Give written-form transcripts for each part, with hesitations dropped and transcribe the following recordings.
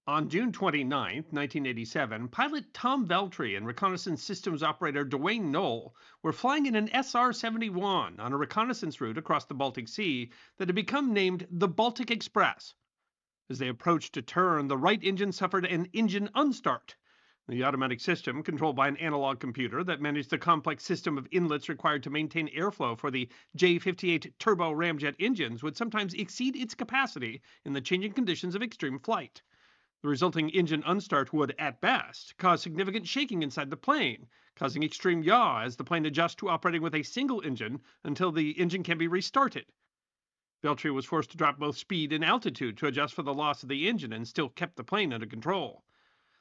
On June 29, 1987, pilot Tom Veltri and reconnaissance systems operator Dwayne Knoll were flying in an SR-71 on a reconnaissance route across the Baltic Sea that had become named the Baltic Express. As they approached a turn, the right engine suffered an engine unstart. The automatic system, controlled by an analog computer that managed the complex system of inlets required to maintain airflow for the J-58 turbo ramjet engines, would sometimes exceed its capacity in the changing conditions of extreme flight. The resulting engine unstart would, at best, cause significant shaking inside the plane, causing extreme yaw as the plane adjusts to operating with a single engine until the engine can be restarted. Veltri was forced to drop both speed and altitude to adjust for the loss of the engine and still kept the plane under control.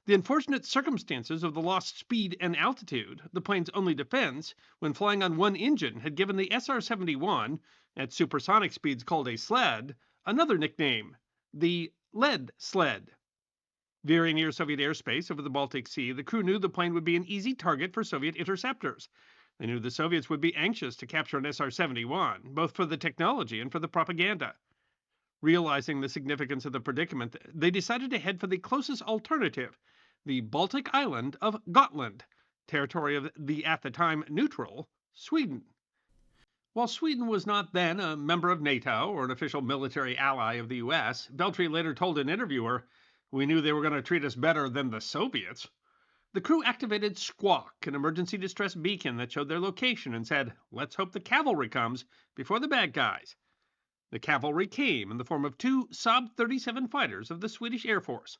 The unfortunate circumstances of the lost speed and altitude, the plane's only defense, when flying on one engine, had given the SR-71, at supersonic speeds called a sled, another nickname, the lead sled. Veering near Soviet airspace over the Baltic Sea, the crew knew the plane would be an easy target for Soviet interceptors. They knew the Soviets would be anxious to capture an SR-71, both for the technology and for the propaganda. Realizing the significance of the predicament, they decided to head for the closest alternative, the Baltic island of Gotland, territory of the at the time neutral Sweden. While Sweden was not then a member of NATO or an official military ally of the US, Veltri later told an interviewer, "We knew they were going to treat us better than the Soviets." The crew activated Squawk, an emergency distress beacon that showed their location, and said, "Let's hope the cavalry comes before the bad guys." The cavalry came in the form of two Saab 37 fighters of the Swedish Air Force.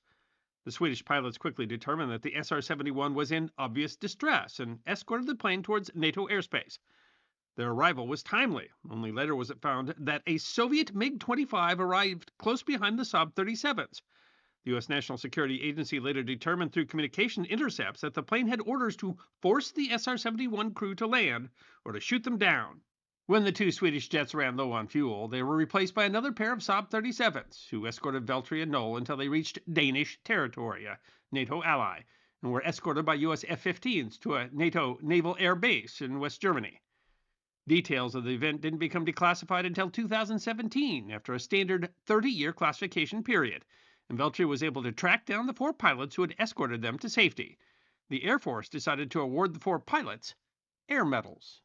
The Swedish pilots quickly determined that the SR-71 was in obvious distress and escorted the plane towards NATO airspace. Their arrival was timely. Only later was it found that a Soviet MiG-25 arrived close behind the Saab 37s. The U.S. National Security Agency later determined through communication intercepts that the plane had orders to force the SR-71 crew to land or to shoot them down. When the two Swedish jets ran low on fuel, they were replaced by another pair of Saab 37s, who escorted Veltri and Knoll until they reached Danish territory, a NATO ally, and were escorted by U.S. F-15s to a NATO naval air base in West Germany. Details of the event didn't become declassified until 2017, after a standard 30-year classification period, and Veltri was able to track down the four pilots who had escorted them to safety. The Air Force decided to award the four pilots air medals.